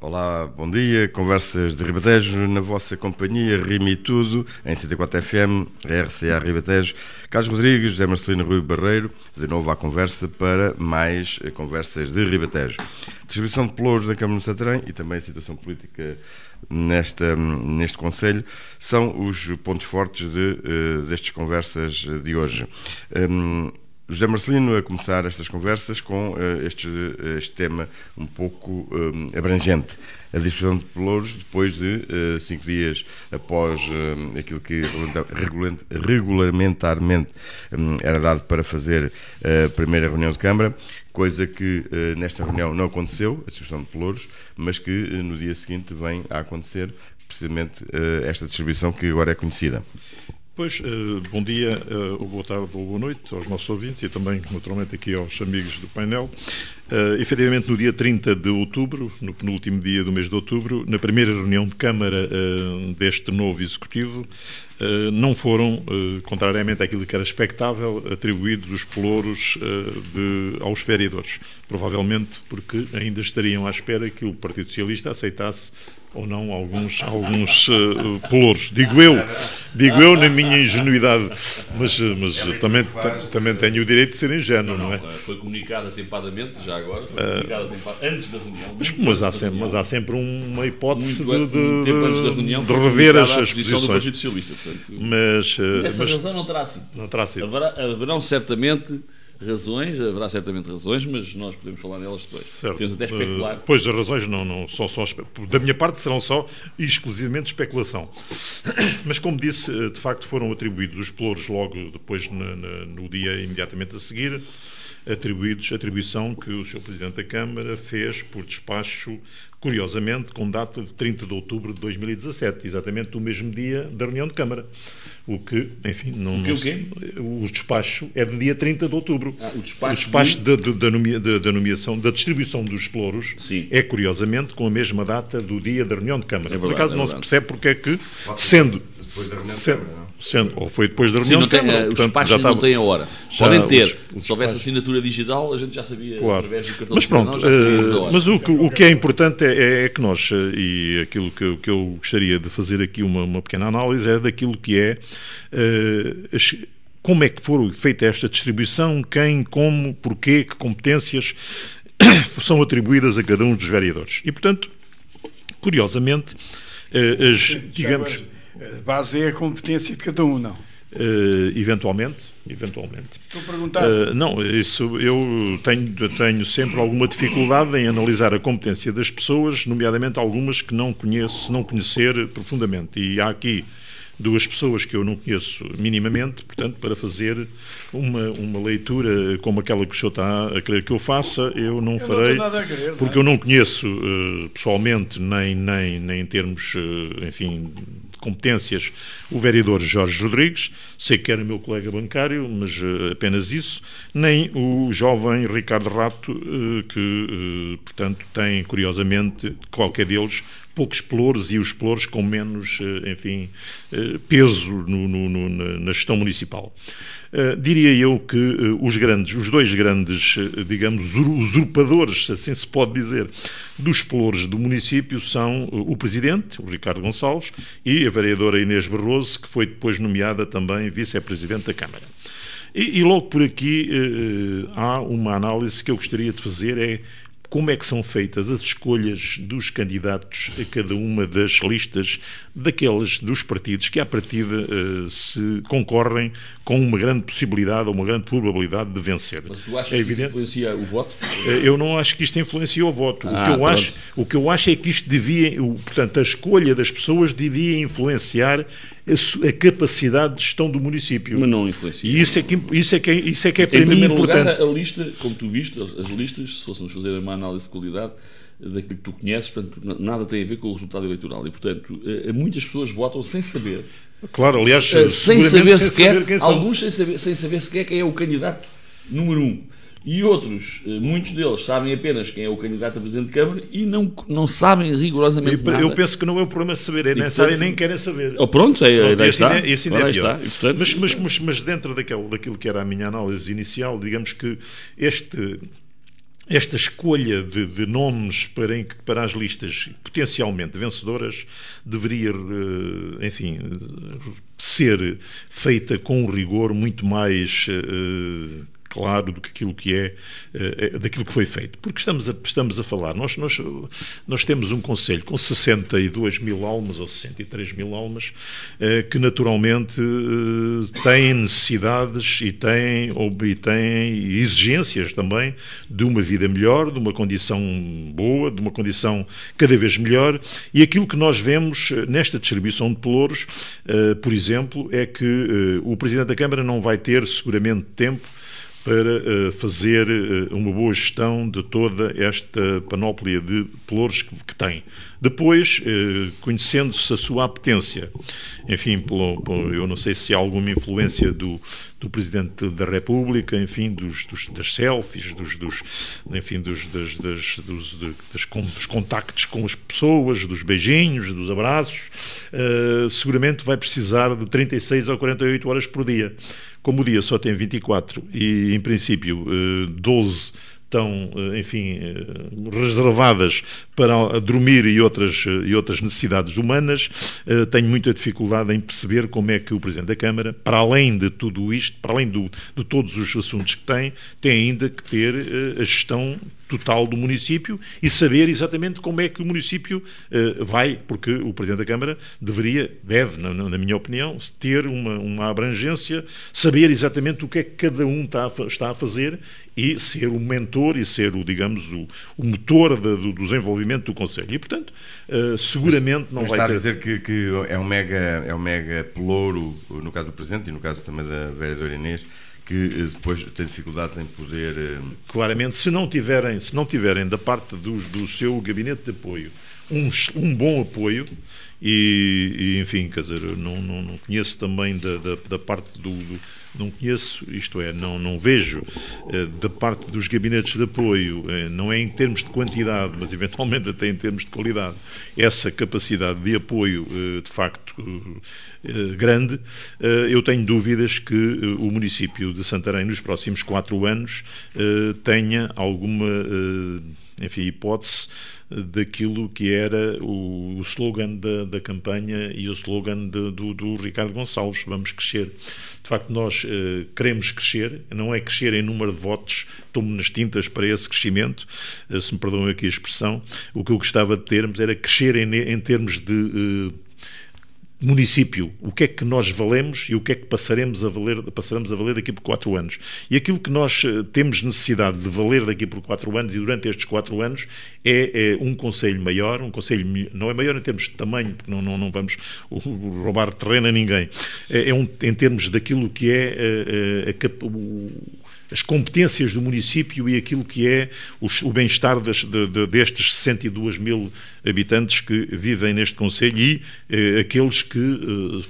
Olá, bom dia. Conversas de Ribatejo na vossa companhia, Rima e Tudo, em 104 FM, RCA Ribatejo. Carlos Rodrigues, José Marcelino Rui Barreiro, de novo à conversa para mais conversas de Ribatejo. Distribuição de pelouros da Câmara de Santarém e também a situação política neste Conselho são os pontos fortes destas conversas de hoje. José Marcelino a começar estas conversas com este tema um pouco abrangente. A distribuição de pelouros depois de 5 dias após aquilo que regulamentarmente era dado para fazer a primeira reunião de Câmara, coisa que nesta reunião não aconteceu, a distribuição de pelouros, mas que no dia seguinte vem a acontecer precisamente esta distribuição que agora é conhecida. Pois, bom dia, ou boa tarde ou boa noite aos nossos ouvintes e também, naturalmente, aqui aos amigos do painel. Efetivamente, no dia 30 de outubro, no penúltimo dia do mês de outubro, na primeira reunião de Câmara deste novo Executivo, não foram, contrariamente àquilo que era expectável, atribuídos os pelouros aos vereadores. Provavelmente porque ainda estariam à espera que o Partido Socialista aceitasse ou não alguns pelouros. Digo eu na minha ingenuidade, mas também tenho o direito de ser ingênuo, não é? Foi comunicado atempadamente, já agora, foi comunicado antes da reunião. Mas há sempre uma hipótese de rever as posição do posições. Partido Socialista. Portanto, essa razão não terá sido. Haverá certamente razões, mas nós podemos falar nelas depois. Certo. Podemos até especular. Pois, as razões não são só... Da minha parte serão só exclusivamente especulação. Mas, como disse, de facto foram atribuídos os pelouros logo depois, no dia imediatamente a seguir, atribuição que o Sr. Presidente da Câmara fez por despacho, curiosamente, com data de 30 de outubro de 2017, exatamente no mesmo dia da reunião de Câmara. O que, enfim, o despacho é do dia 30 de outubro. O despacho da nomeação, da distribuição dos pelouros, sim, é, curiosamente, com a mesma data do dia da reunião de Câmara. Por acaso não se percebe porque é que, sendo... ou foi depois da reunião de Câmara. Os despachos não têm a hora. Podem ter. Se houvesse assinatura digital, a gente já sabia, claro, através do cartão mas pronto, a hora. Mas o que é importante é que nós, e aquilo que eu gostaria de fazer aqui uma pequena análise, é daquilo que é como é que foi feita esta distribuição, quem, como, porquê, que competências são atribuídas a cada um dos vereadores. E, portanto, curiosamente, digamos... A base é a competência de cada um, não? Eventualmente. Estou a perguntar. Não, isso eu tenho sempre alguma dificuldade em analisar a competência das pessoas, nomeadamente algumas que não conheço, se não conhecer profundamente. E há aqui duas pessoas que eu não conheço minimamente, portanto, para fazer uma leitura como aquela que o senhor está a querer que eu faça, eu não farei, porque eu não conheço pessoalmente, nem em termos, enfim, de competências, o vereador Jorge Rodrigues, sei que era meu colega bancário, mas apenas isso, nem o jovem Ricardo Rato, que, portanto, tem, curiosamente, qualquer deles, poucos pelouros e os pelouros com menos, enfim, peso na gestão municipal. Diria eu que os dois grandes, digamos, usurpadores, se assim se pode dizer, dos pelouros do município são o Presidente, o Ricardo Gonçalves, e a vereadora Inês Barroso, que foi depois nomeada também Vice-Presidente da Câmara. E logo por aqui há uma análise que eu gostaria de fazer, é como é que são feitas as escolhas dos candidatos a cada uma das listas dos partidos que, à partida, se concorrem com uma grande possibilidade ou uma grande probabilidade de vencer. Mas tu achas que isso influencia o voto? Eu não acho que isto influencia o voto. O que eu acho é que isto portanto, a escolha das pessoas devia influenciar a capacidade de gestão do município. Mas não influencia. E isso é que é para mim primeiro importante. Lugar, a lista, como tu viste, as listas, se fôssemos fazer uma análise de qualidade daquilo que tu conheces, portanto, nada tem a ver com o resultado eleitoral. E, portanto, muitas pessoas votam sem saber. Claro, aliás, sem saber sequer, alguns sem saber sequer quem é o candidato número 1. E outros, muitos deles, sabem apenas quem é o candidato a Presidente de Câmara e não sabem rigorosamente nada. Eu penso que não é o problema saber, nem sabem nem querem saber. Pronto, está. Isso ainda é pior. Mas dentro daquilo que era a minha análise inicial, digamos que esta escolha de nomes para as listas potencialmente vencedoras deveria, enfim, ser feita com um rigor muito mais claro do que aquilo que daquilo que foi feito. Porque estamos a falar, nós temos um concelho com 62 mil almas ou 63 mil almas que naturalmente têm necessidades e têm exigências também de uma vida melhor, de uma condição boa, de uma condição cada vez melhor, e aquilo que nós vemos nesta distribuição de pelouros, por exemplo, é que o Presidente da Câmara não vai ter seguramente tempo para fazer uma boa gestão de toda esta panóplia de pelouros que tem. Depois, conhecendo-se a sua apetência, enfim, eu não sei se há alguma influência do Presidente da República, enfim, das selfies, dos contactos com as pessoas, dos beijinhos, dos abraços, seguramente vai precisar de 36 ou 48 horas por dia. Como o dia só tem 24 e, em princípio, 12 estão, enfim, reservadas para dormir e outras necessidades humanas, tenho muita dificuldade em perceber como é que o Presidente da Câmara, para além de tudo isto, para além de todos os assuntos que tem ainda que ter a gestão total do município e saber exatamente como é que o município vai, porque o Presidente da Câmara deve, na minha opinião, ter uma abrangência, saber exatamente o que é que cada um está a fazer e ser o mentor e ser o motor do desenvolvimento do Conselho. E, portanto, seguramente não vai ter... Está a dizer que é um mega pelouro, no caso do Presidente e no caso também da vereadora Inês, que depois tem dificuldades em poder... Claramente, se não tiverem da parte do seu gabinete de apoio um bom apoio, e enfim, quer dizer, não conheço também da parte não conheço, isto é, não vejo da parte dos gabinetes de apoio, não é em termos de quantidade, mas eventualmente até em termos de qualidade, essa capacidade de apoio de facto grande. Eu tenho dúvidas que o município de Santarém nos próximos 4 anos tenha alguma, enfim, hipótese daquilo que era o slogan da campanha e o slogan do Ricardo Gonçalves: vamos crescer. De facto, nós queremos crescer, não é crescer em número de votos, tomo nas tintas para esse crescimento, se me perdoam aqui a expressão. O que eu gostava de termos era crescer em termos de município, o que é que nós valemos e o que é que passaremos a valer daqui por 4 anos. E aquilo que nós temos necessidade de valer daqui por 4 anos e durante estes 4 anos é um concelho maior, não é maior em termos de tamanho, porque não vamos roubar terreno a ninguém, em termos daquilo que é as competências do município e aquilo que é o bem-estar destes 62 mil habitantes que vivem neste concelho e aqueles que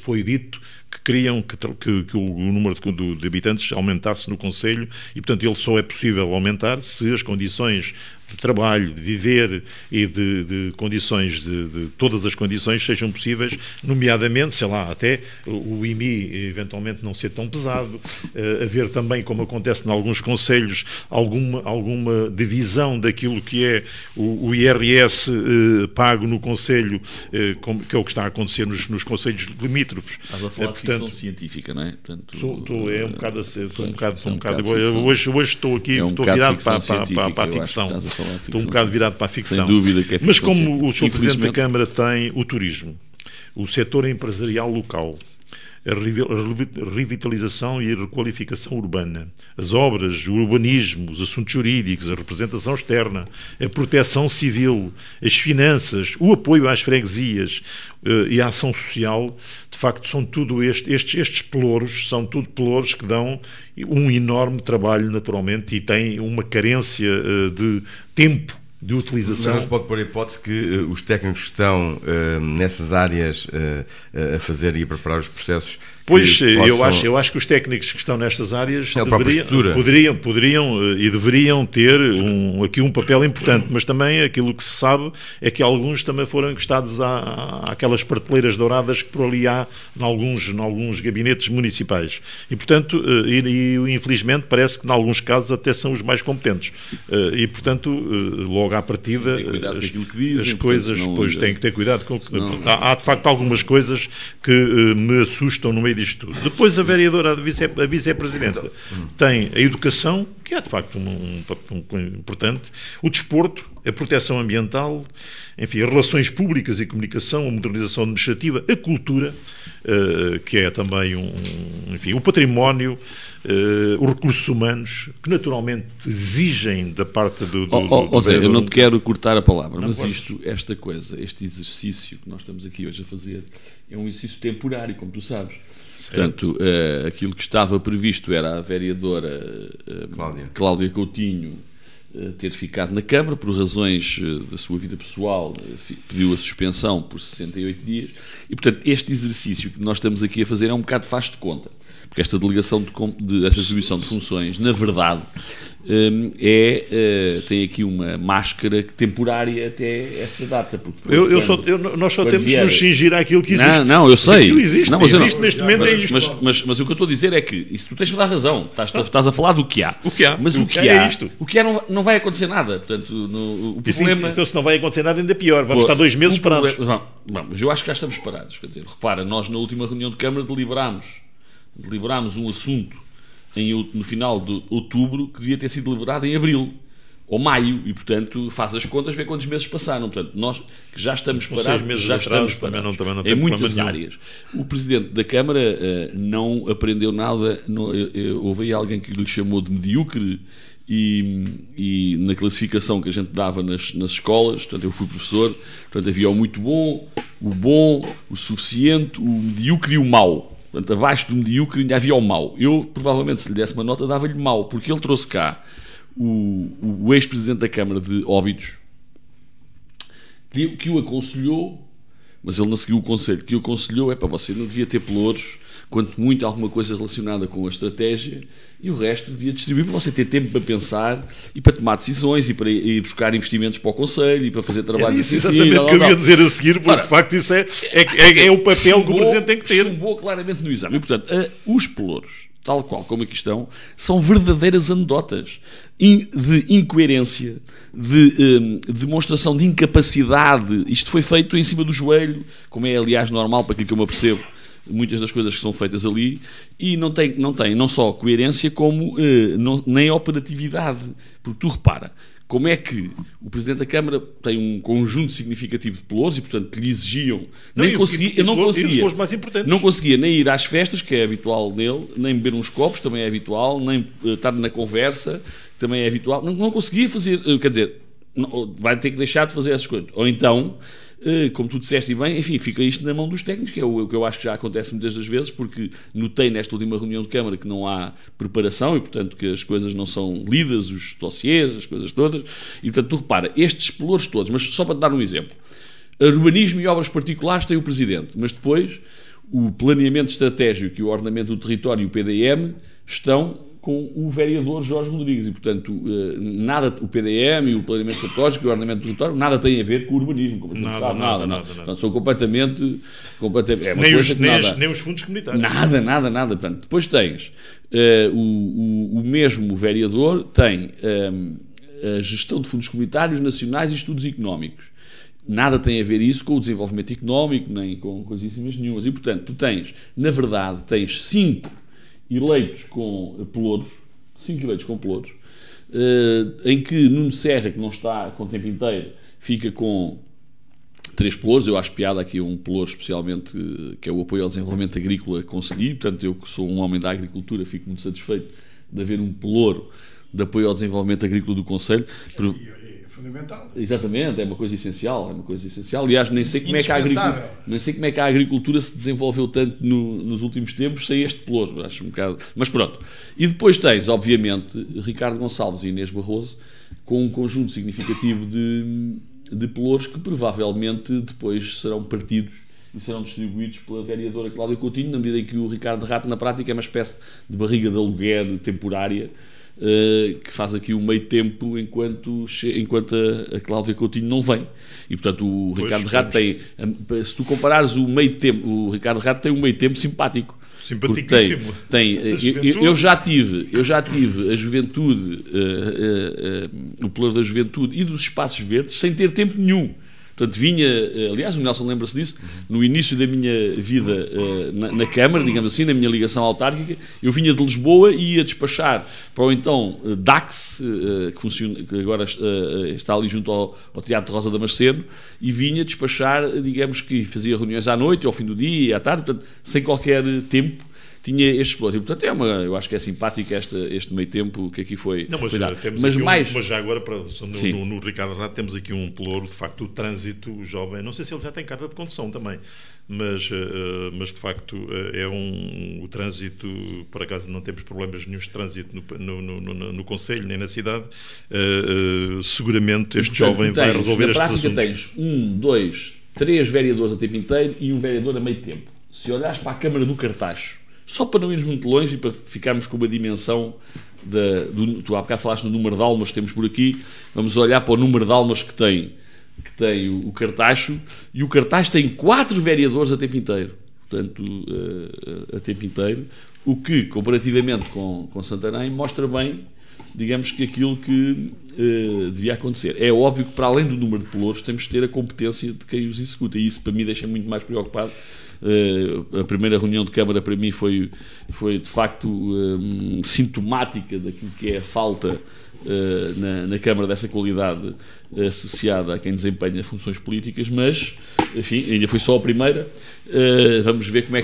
foi dito que queriam que o número de habitantes aumentasse no concelho e, portanto, ele só é possível aumentar se as condições de trabalho, de viver e de condições, de todas as condições sejam possíveis, nomeadamente, sei lá, até o IMI eventualmente não ser tão pesado, haver também, como acontece em alguns concelhos, alguma divisão daquilo que é o IRS pago no concelho, que é o que está a acontecer nos concelhos limítrofes. Estás a falar de ficção científica, não é? Portanto, é um bocado hoje estou aqui, estou virado para a ficção. Estou um bocado virado para a ficção. Sem dúvida que é ficção. Mas como o Sr. Presidente da Câmara tem o turismo, o setor empresarial local, a revitalização e a requalificação urbana, as obras, o urbanismo, os assuntos jurídicos, a representação externa, a proteção civil, as finanças, o apoio às freguesias e a ação social, de facto, são tudo estes pelouros, são tudo pelouros que dão um enorme trabalho, naturalmente, e têm uma carência de tempo de utilização. Mas pode pôr a hipótese que os técnicos que estão nessas áreas a fazer e a preparar os processos. Pois, eu acho que os técnicos que estão nestas áreas poderiam e deveriam ter aqui um papel importante, mas também aquilo que se sabe é que alguns também foram encostados àquelas prateleiras douradas que por ali há em alguns gabinetes municipais. E, portanto, infelizmente parece que em alguns casos até são os mais competentes. E, portanto, logo à partida as coisas, pois têm que ter cuidado com há de facto algumas coisas que me assustam no meio disto tudo. Depois a vereadora, a vice-presidenta, tem a educação, que é de facto um importante, o desporto, a proteção ambiental, enfim, as relações públicas e comunicação, a modernização administrativa, a cultura, que é também o património, os recursos humanos, que naturalmente exigem da parte do Zé, eu não te quero cortar a palavra, mas esta coisa, este exercício que nós estamos aqui hoje a fazer, é um exercício temporário, como tu sabes. Portanto, aquilo que estava previsto era a vereadora Cláudia Coutinho ter ficado na Câmara por razões da sua vida pessoal, pediu a suspensão por 68 dias e, portanto, este exercício que nós estamos aqui a fazer é um bocado faz de conta, porque esta delegação esta distribuição de funções, na verdade, tem aqui uma máscara temporária até essa data. Nós só temos de nos cingir àquilo que existe. Não, eu sei. Existe neste momento. Mas o que eu estou a dizer é que, isso tu tens toda a razão, estás a falar do que há. Mas o que há é isto. O que há não vai acontecer nada. Portanto, o problema... Então, se não vai acontecer nada, ainda pior. Vamos estar 2 meses parados. Mas eu acho que já estamos parados. Quer dizer, repara, nós na última reunião de Câmara deliberámos um assunto no final de outubro que devia ter sido deliberado em abril ou maio e, portanto, faz as contas, vê quantos meses passaram. Portanto, nós que já estamos parados, também não em muitas áreas. O Presidente da Câmara não aprendeu nada. Houve aí alguém que lhe chamou de medíocre e na classificação que a gente dava nas escolas, portanto, eu fui professor, portanto, havia o muito bom, o suficiente, o medíocre e o mau. Portanto, abaixo do medíocre ainda havia o mau. Eu, provavelmente, se lhe desse uma nota, dava-lhe mau, porque ele trouxe cá o ex-presidente da Câmara de Óbidos, que o aconselhou, mas ele não seguiu o conselho, que o aconselhou, você não devia ter pelouros, quanto muito alguma coisa relacionada com a estratégia, e o resto devia distribuir para você ter tempo para pensar e para tomar decisões e para ir buscar investimentos para o Conselho e para fazer trabalhos assim. Exatamente o que eu ia dizer a seguir, porque de facto isso é o papel que o Presidente tem que ter. Chumbou claramente no exame. E, portanto, os pelouros, tal qual como aqui estão, são verdadeiras anedotas de incoerência, de demonstração de incapacidade. Isto foi feito em cima do joelho, como é, aliás, normal para aquilo que eu me apercebo. Muitas das coisas que são feitas ali e não tem não só coerência como nem operatividade, porque tu repara como é que o Presidente da Câmara tem um conjunto significativo de pelouros e, portanto, que lhe exigiam, não conseguia nem ir às festas, que é habitual nele, nem beber uns copos, também é habitual, nem estar na conversa, que também é habitual, não conseguia fazer, quer dizer, vai ter que deixar de fazer essas coisas, ou então, como tu disseste bem, enfim, fica isto na mão dos técnicos, que é o que eu acho que já acontece muitas das vezes, porque notei nesta última reunião de Câmara que não há preparação e, portanto, que as coisas não são lidas, os dossiês, as coisas todas, e, portanto, tu repara, estes pelouros todos, mas só para te dar um exemplo, urbanismo e obras particulares tem o Presidente, mas depois o planeamento estratégico e o ordenamento do território e o PDM estão com o vereador Jorge Rodrigues e, portanto, nada, o PDM e o planeamento estratégico e o ordenamento do território nada tem a ver com o urbanismo, como a gente sabe, nada. Portanto, são completamente é uma coisa nem os fundos comunitários. Nada. Portanto, depois tens o mesmo vereador tem a gestão de fundos comunitários nacionais e estudos económicos. Nada tem a ver isso com o desenvolvimento económico, nem com coisíssimas nenhumas. E, portanto, tu tens, na verdade, 5 eleitos com pelouros, em que Nuno Serra, que não está com o tempo inteiro, fica com 3 pelouros. Eu acho piada aqui um pelouro especialmente, que é o apoio ao desenvolvimento agrícola, consegui. Portanto, eu que sou um homem da agricultura, fico muito satisfeito de haver um pelouro de apoio ao desenvolvimento agrícola do Conselho. Fundamental. Exatamente, é uma coisa essencial. Aliás, nem sei como é que a agricultura se desenvolveu tanto nos últimos tempos sem este pelouro, acho um bocado. Mas pronto. E depois tens, obviamente, Ricardo Gonçalves e Inês Barroso, com um conjunto significativo de pelouros que provavelmente depois serão partidos e serão distribuídos pela vereadora Cláudia Coutinho, na medida em que o Ricardo Rato, na prática, é uma espécie de barriga de aluguer temporária, que faz aqui o meio tempo enquanto a Cláudia Coutinho não vem. E, portanto, o Ricardo Rato tem... Se tu comparares o meio tempo... O Ricardo Rato tem um meio tempo simpático. Simpaticíssimo. Eu já tive a juventude, o pelouro da juventude e dos espaços verdes sem ter tempo nenhum. Portanto, vinha, aliás, o Nelson lembra-se disso, no início da minha vida na Câmara, digamos assim, na minha ligação autárquica, eu vinha de Lisboa e ia despachar para o então DAX, que agora está ali junto ao Teatro de Rosa Damasceno, e vinha despachar, digamos que fazia reuniões à noite, ao fim do dia e à tarde, portanto, sem qualquer tempo. Tinha estes pelouros. E, portanto, eu acho que é simpático este meio tempo que aqui foi. Não, mas já agora, no Ricardo Rato, temos aqui um pelouro, de facto, o trânsito jovem. Não sei se ele já tem carta de condução também, mas de facto, o trânsito, por acaso não temos problemas nenhum de trânsito no Conselho, nem na cidade. Seguramente este jovem vai resolver estes assuntos. Na prática tens 1, 2, 3 vereadores a tempo inteiro e um vereador a meio tempo. Se olhares para a Câmara do Cartacho, só para não irmos muito longe e para ficarmos com uma dimensão tu há bocado falaste no número de almas que temos por aqui, vamos olhar para o número de almas que tem o Cartacho, e o Cartacho tem 4 vereadores a tempo inteiro, portanto, a tempo inteiro, o que, comparativamente com Santarém, mostra bem, digamos, que aquilo que devia acontecer. É óbvio que, para além do número de pelouros, temos de ter a competência de quem os executa, e isso para mim deixa muito mais preocupado. A primeira reunião de Câmara para mim foi de facto sintomática daquilo que é a falta na Câmara dessa qualidade associada a quem desempenha funções políticas, mas enfim, ainda foi só a primeira. Vamos ver como é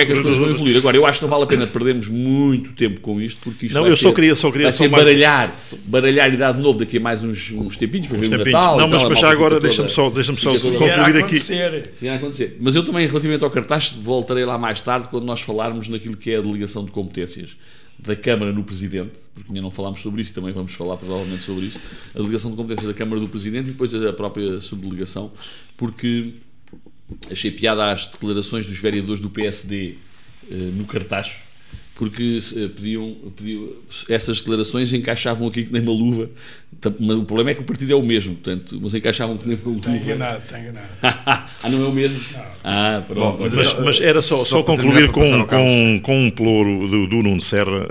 que as coisas vão evoluir. Agora, eu acho que não vale a pena perdermos muito tempo com isto, porque isto vai ser baralhar e dar de novo daqui a mais uns tempinhos, para ver o Natal. Não, mas já agora deixa-me só concluir aqui. Tinha a acontecer. Mas eu também, relativamente ao cartaz, voltarei lá mais tarde, quando nós falarmos naquilo que é a delegação de competências da Câmara no Presidente, porque ainda não falámos sobre isso e também vamos falar provavelmente sobre isso, a delegação de competências da Câmara do Presidente e depois a própria subdelegação, porque achei piada às declarações dos vereadores do PSD no Cartacho, porque pediam essas declarações encaixavam aqui que nem uma luva. O problema é que o partido é o mesmo, portanto, mas encaixavam que nem uma luva. Está enganado. Não é o mesmo? Não. Pronto. Bom, mas era só concluir com um pelouro do Nuno Serra,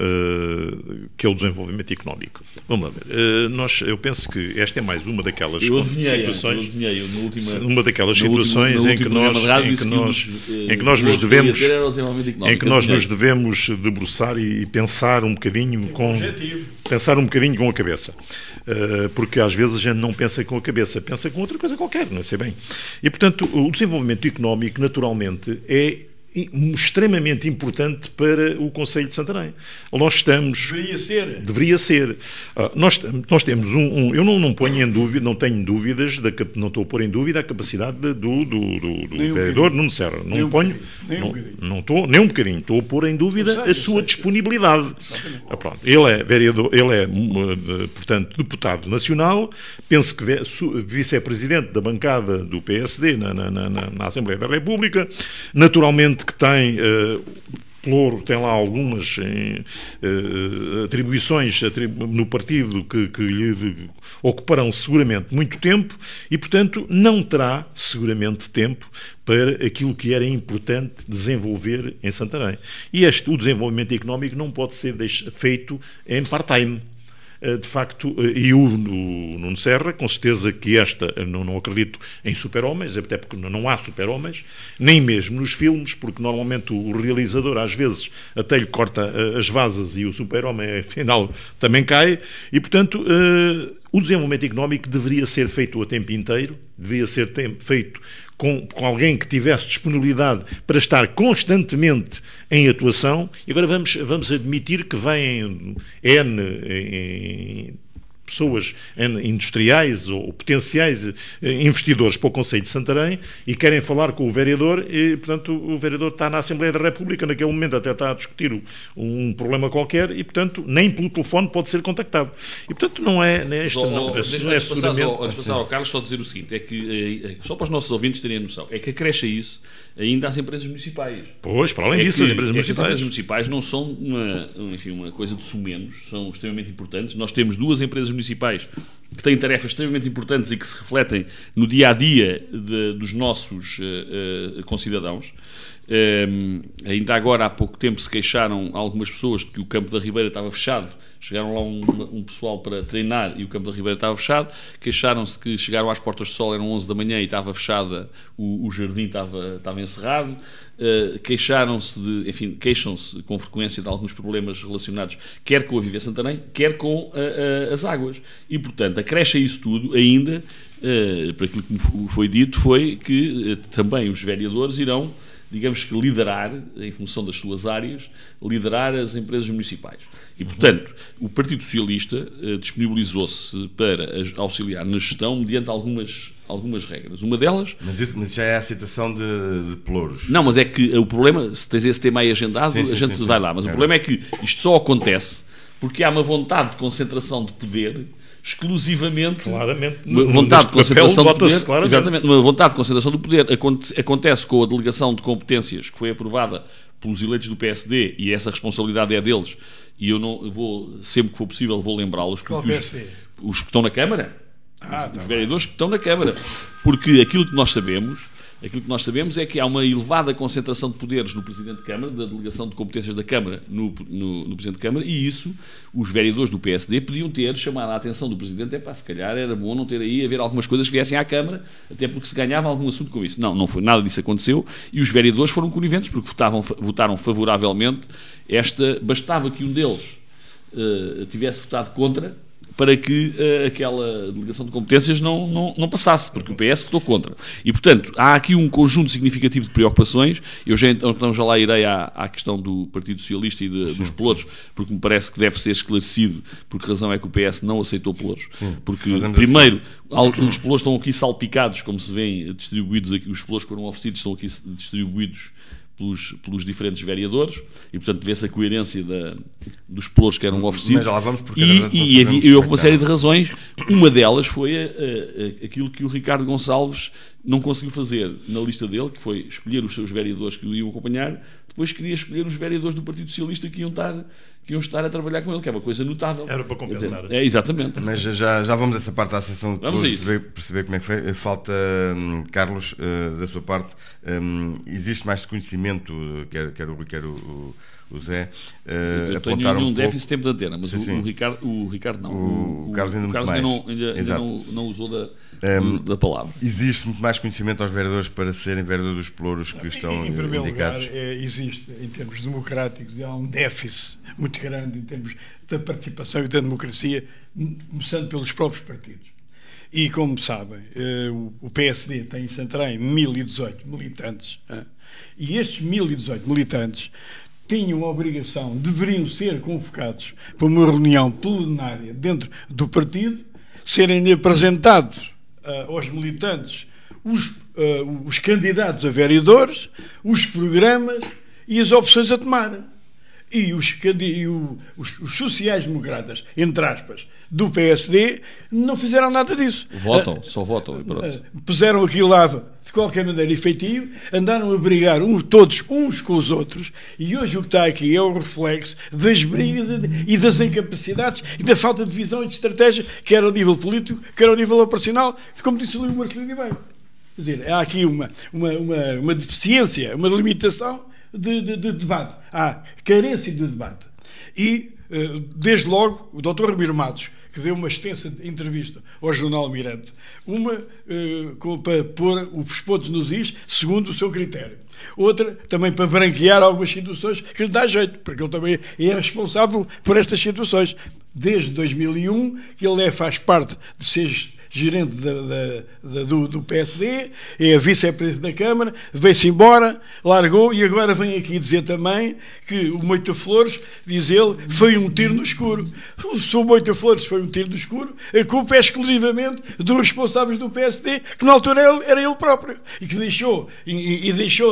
que é o desenvolvimento económico. Vamos lá ver. Eu penso que esta é mais uma daquelas situações. Uma daquelas situações em que nós nos devemos debruçar e pensar um bocadinho com a cabeça, porque às vezes a gente não pensa com a cabeça, pensa com outra coisa qualquer, não sei bem. E portanto o desenvolvimento económico naturalmente é extremamente importante para o Concelho de Santarém. Deveria ser. Nós temos eu não ponho em dúvida, não tenho dúvidas, não estou a pôr em dúvida a capacidade do vereador Nuno Serra. Não estou nem um bocadinho. Estou a pôr em dúvida a sua disponibilidade. Pronto. Ele é vereador, portanto, deputado nacional, penso que vice-presidente da bancada do PSD na Assembleia da República, naturalmente que tem pelouro, tem lá algumas atribuições no partido que lhe ocuparão seguramente muito tempo e, portanto, não terá seguramente tempo para aquilo que era importante desenvolver em Santarém. E o desenvolvimento económico não pode ser feito em part-time. De facto, e o Nuno Serra, com certeza que não acredito em super-homens, até porque não há super-homens, nem mesmo nos filmes, porque normalmente o realizador às vezes até lhe corta as vasas e o super-homem afinal também cai, e portanto o desenvolvimento económico deveria ser feito a tempo inteiro, deveria ser feito com alguém que tivesse disponibilidade para estar constantemente em atuação. E agora vamos admitir que vêm pessoas industriais ou potenciais investidores para o Conselho de Santarém e querem falar com o vereador e, portanto, o vereador está na Assembleia da República, naquele momento até está a discutir um problema qualquer e, portanto, nem pelo telefone pode ser contactado. E, portanto, não é seguramente... Antes de passar ao Carlos, só dizer o seguinte, é que, só para os nossos ouvintes terem a noção, é que acresce a isso ainda às empresas municipais. Pois, para além disso, as empresas municipais não são uma coisa de sumenos, são extremamente importantes. Nós temos 2 empresas municipais que têm tarefas extremamente importantes e que se refletem no dia-a-dia dos nossos concidadãos. Ainda agora, há pouco tempo, se queixaram algumas pessoas de que o Campo da Ribeira estava fechado. Chegaram lá um pessoal para treinar e o Campo da Ribeira estava fechado. Queixaram-se de que chegaram às portas do sol, eram 11 da manhã e estava fechada, o jardim estava encerrado. Queixam-se com frequência de alguns problemas relacionados quer com a Viver Santarém, quer com as águas. E, portanto, acresce a isso tudo ainda, para aquilo que me foi dito, foi que também os vereadores irão, digamos que liderar, em função das suas áreas, liderar as empresas municipais. E, portanto, o Partido Socialista disponibilizou-se para auxiliar na gestão mediante algumas regras. Uma delas... Mas isso já é a citação de pelouros. Não, mas é que o problema, se tens esse tema aí agendado, a gente vai lá. Mas o problema é que isto só acontece porque há uma vontade de concentração de poder exclusivamente, claramente, uma vontade de concentração de poder, claramente. Exatamente, uma vontade de concentração do poder acontece com a delegação de competências que foi aprovada pelos eleitos do PSD e essa responsabilidade é deles e eu vou, sempre que for possível, vou lembrá-los porque os que estão na Câmara, os vereadores que estão na Câmara, porque aquilo que nós sabemos é que há uma elevada concentração de poderes no Presidente de Câmara, da delegação de competências da Câmara no Presidente de Câmara, e isso os vereadores do PSD podiam ter chamado a atenção do Presidente, se calhar era bom não ter aí, haver algumas coisas que viessem à Câmara, até porque se ganhava algum assunto com isso. Não foi, nada disso aconteceu, e os vereadores foram coniventes, porque votaram favoravelmente bastava que um deles tivesse votado contra, para que aquela delegação de competências não passasse, porque o PS votou contra. E, portanto, há aqui um conjunto significativo de preocupações. Eu já lá irei à questão do Partido Socialista e dos pelouros, porque me parece que deve ser esclarecido por que razão é que o PS não aceitou pelouros. Porque, primeiro, os pelouros estão aqui salpicados, como se vêem distribuídos aqui, os pelouros que foram oferecidos estão aqui distribuídos pelos diferentes vereadores e, portanto, vê-se a coerência dos pelouros que eram oferecidos. Mas já lá vamos, porque e houve uma série de razões. Uma delas foi aquilo que o Ricardo Gonçalves não conseguiu fazer na lista dele, que foi escolher os seus vereadores que o iam acompanhar. Depois queria escolher os vereadores do Partido Socialista que iam estar a trabalhar com ele, que é uma coisa notável. Era para compensar. Exatamente. Mas já vamos a essa parte da sessão vamos perceber como é que foi. Falta, Carlos, da sua parte, existe mais conhecimento, quer o Rui, quer o Zé, eu tenho um déficit de tempo de antena, mas o Ricardo não. O Carlos ainda não usou da palavra. Existe muito mais conhecimento aos vereadores para serem vereadores dos pelouros que estão em primeiro indicados? Lugar, existe, em termos democráticos, há um déficit muito grande em termos da participação e da democracia, começando pelos próprios partidos. E, como sabem, o PSD tem em Santarém 1018 militantes, e estes 1018 militantes tinham a obrigação, deveriam ser convocados para uma reunião plenária dentro do partido, serem apresentados aos militantes os candidatos a vereadores, os programas e as opções a tomar. E os sociais-democratas, entre aspas, do PSD, não fizeram nada disso. Só votam. Puseram aquilo lá de qualquer maneira efetivo, andaram a brigar todos uns com os outros, e hoje o que está aqui é o reflexo das brigas e das incapacidades e da falta de visão e de estratégia, quer ao nível político, quer ao nível operacional, como disse ali o Marcelino bem. Quer dizer, há aqui uma deficiência, uma limitação de debate. Há carência de debate. E, desde logo, o Dr. Ramiro Matos, que deu uma extensa entrevista ao Jornal Mirante, para pôr os pontos nos is, segundo o seu critério. Outra, também para branquear algumas situações que lhe dá jeito, porque ele também é responsável por estas situações. Desde 2001, que ele faz parte gerente do PSD, é a vice-presidente da Câmara, veio-se embora, largou e agora vem aqui dizer também que o Moita Flores, diz ele, foi um tiro no escuro. Se o Moita Flores foi um tiro no escuro, a culpa é exclusivamente dos responsáveis do PSD, que na altura era ele próprio, e que deixou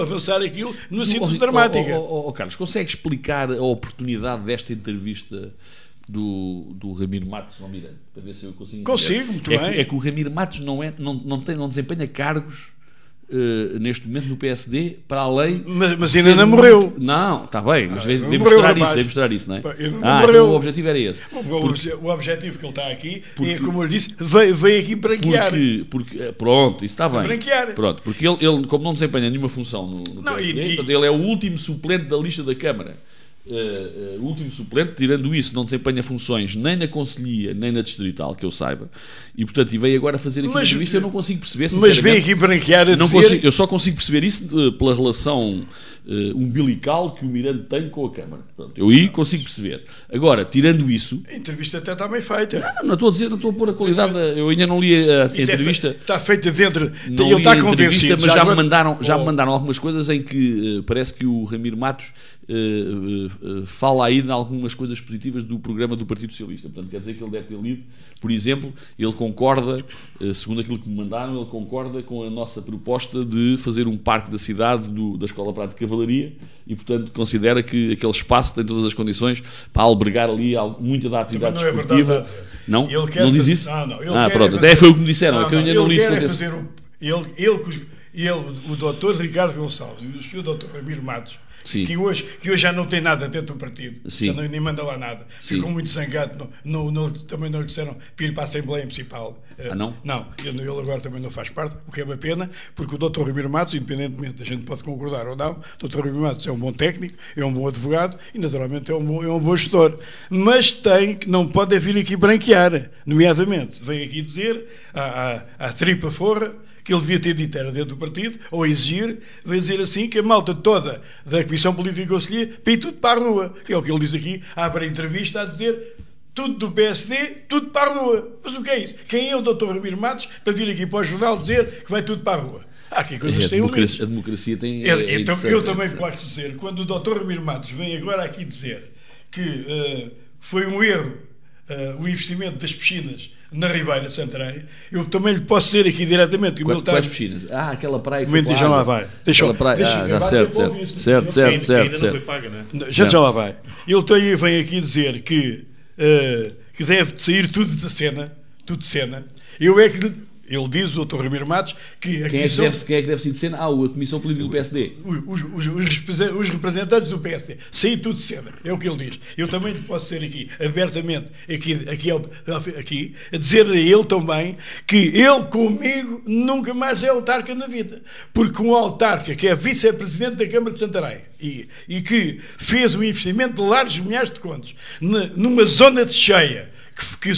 avançar aquilo numa situação dramática. Carlos, consegue explicar a oportunidade desta entrevista do Ramiro Matos ao Miranda, para ver se eu consigo entender. Consigo, muito bem. É que o Ramiro Matos não desempenha cargos neste momento no PSD, para além... Mas ainda não morreu. Não, está bem, mas devemos mostrar isso, não é? Então o objetivo era esse. O objetivo que ele está aqui é, como eu disse, veio aqui branquear. Pronto, isso está bem. Branquear. Pronto, porque ele, como não desempenha nenhuma função no PSD, portanto, ele é o último suplente da lista da Câmara. O último suplente, tirando isso, não desempenha funções nem na Conselhia nem na Distrital, que eu saiba, e portanto veio agora fazer aqui uma entrevista. Eu não consigo perceber, mas veio aqui branquear a dizer... eu só consigo perceber isso pela relação umbilical que o Miranda tem com a Câmara. Portanto, eu aí consigo perceber. Agora, tirando isso... A entrevista até está bem feita. Não estou a dizer, não estou a pôr a qualidade. Eu ainda não li a entrevista. Está feita dentro... Ele está convencido. Mas já me mandaram algumas coisas em que parece que o Ramiro Matos fala aí de algumas coisas positivas do programa do Partido Socialista. Portanto, quer dizer que ele deve ter lido, por exemplo, ele concorda, segundo aquilo que me mandaram, ele concorda com a nossa proposta de fazer um parque da cidade da Escola Prática de Cavalaria e, portanto, considera que aquele espaço tem todas as condições para albergar ali muita da atividade desportiva. Não? Não diz isso? Não. Pronto, até foi o que me disseram, que eu ainda não li isso. O doutor Ricardo Gonçalves e o senhor doutor Ramiro Matos, que hoje já não tem nada dentro do partido, já nem manda lá nada, ficou muito zangado, também não lhe disseram para ir para a Assembleia Municipal. Não? Não, ele agora também não faz parte, o que é uma pena, porque o Dr. Ramiro Matos, independentemente, a gente pode concordar ou não, o Dr. Ramiro Matos é um bom técnico, é um bom advogado e naturalmente é um bom gestor, mas não pode vir aqui branquear, nomeadamente, vem aqui dizer à tripa forra que ele devia ter dito era dentro do partido, ou exigir, vem dizer assim, que a malta toda da Comissão Política e Conselhia pede tudo para a rua, que é o que ele diz aqui, abre a entrevista a dizer tudo do PSD, tudo para a rua. Mas o que é isso? Quem é o Dr. Ramiro Matos para vir aqui para o jornal dizer que vai tudo para a rua? Que coisas têm a democracia tem... Então, eu também posso dizer, quando o Dr. Ramiro Matos vem agora aqui dizer que foi um erro o investimento das piscinas na Ribeira de Santarém, eu também lhe posso dizer aqui diretamente... Quais piscinas? Aquela praia que foi paga. Já lá vai. Já certo. Não foi paga, não é? Já lá vai. Ele vem aqui dizer que deve sair tudo de cena. Ele diz, o Dr. Ramiro Matos, que quem é que deve sair de cena? A Comissão Política do PSD. Os representantes do PSD. Sair tudo de cena. É o que ele diz. Eu também posso ser aqui, abertamente, aqui a dizer a ele também que ele, comigo, nunca mais é autarca na vida. Porque um autarca que é vice-presidente da Câmara de Santarém e que fez um investimento de largos milhares de contos numa zona de cheia, que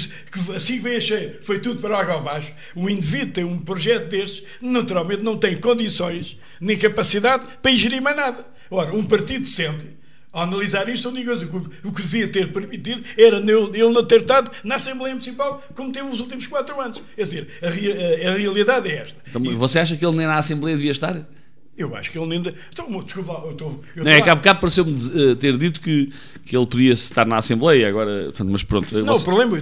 assim que veio a cheia foi tudo para água abaixo, o indivíduo tem um projeto destes, naturalmente não tem condições nem capacidade para gerir mais nada. Ora, um partido decente, ao analisar isto, eu digo o que devia ter permitido era ele não ter estado na Assembleia Municipal como teve os últimos 4 anos. É dizer, a realidade é esta. Então, você acha que ele nem na Assembleia devia estar? Eu acho que ele ainda... Então, desculpa lá, não, é que há bocado pareceu-me ter dito que ele podia estar na Assembleia, agora... Portanto, mas pronto... Não, o problema...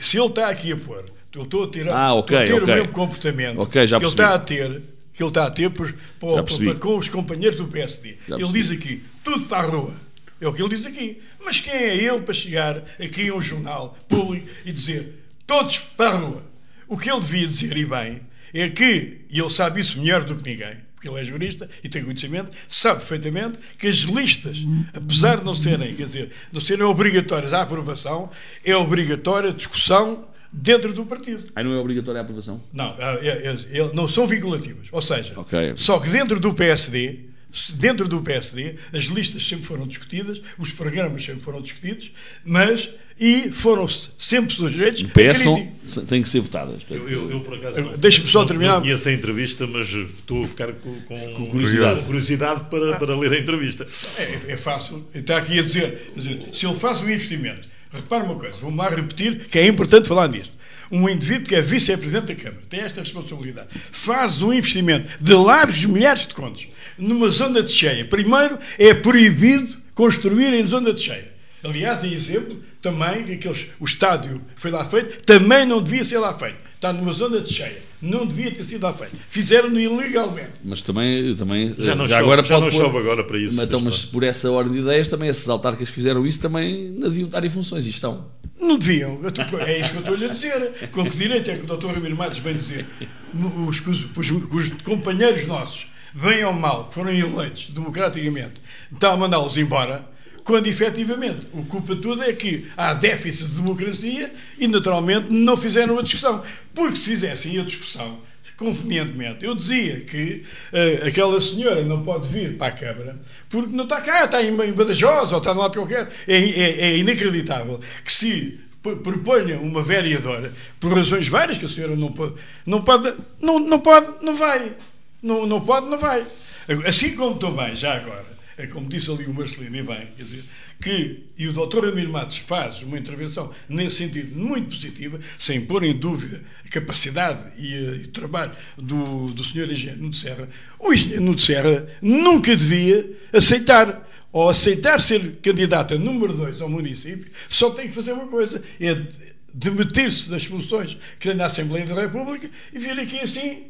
Se ele está aqui a pôr... Eu estou a tirar o mesmo comportamento que ele está a ter... com os companheiros do PSD. Ele diz aqui, tudo para a rua. É o que ele diz aqui. Mas quem é ele para chegar aqui a um jornal público e dizer, todos para a rua? O que ele devia dizer, e bem, é que, e ele sabe isso melhor do que ninguém, porque ele é jurista e tem conhecimento, sabe perfeitamente que as listas, apesar de não serem obrigatórias à aprovação, é obrigatória a discussão dentro do partido. Aí não é obrigatória a aprovação? Não, não são vinculativas. Ou seja, só que dentro do PSD, as listas sempre foram discutidas, os programas sempre foram discutidos, e foram sempre sujeitos a crítica. Têm que ser votadas. Eu por acaso, deixa-me só terminar. Não conheço a entrevista, mas estou a ficar com curiosidade para ler a entrevista. É fácil. Está aqui a dizer, se ele faz um investimento, repare uma coisa, vou-me lá repetir, que é importante falar nisto. um indivíduo que é vice-presidente da Câmara, tem esta responsabilidade, faz um investimento de largos milhares de contos numa zona de cheia. Primeiro, é proibido construir em zona de cheia. Aliás, em exemplo, também, o estádio foi lá feito, também não devia ser lá feito. Está numa zona de cheia. Não devia ter sido lá feito. Fizeram-no ilegalmente. Mas também já não chove agora para isso. Mas por essa ordem de ideias, também esses autarcas que fizeram isso também não deviam estar em funções. E estão. Não deviam. É isso que eu estou-lhe a dizer. Com que direito é que o Dr. Ramiro Matos vem dizer os companheiros nossos, bem ou mal, foram eleitos democraticamente, está a mandá-los embora, quando efetivamente o culpa de tudo é que há déficit de democracia e naturalmente não fizeram a discussão. Porque se fizessem a discussão convenientemente, eu dizia que aquela senhora não pode vir para a Câmara porque não está cá, está em Badajoz ou está no lado qualquer. É inacreditável que se proponha uma vereadora, por razões várias, que a senhora não vai. Assim como também, já agora, é como disse ali o Marcelino, e bem, quer dizer, e o Dr. Ramiro Matos faz uma intervenção nesse sentido muito positiva, sem pôr em dúvida a capacidade e o trabalho do Sr. Engenheiro Nuno Serra. O Engenheiro Nuno Serra nunca devia aceitar ser candidato a número 2 ao município, só tem que fazer uma coisa, é demitir-se das funções que tem na Assembleia da República e vir aqui assim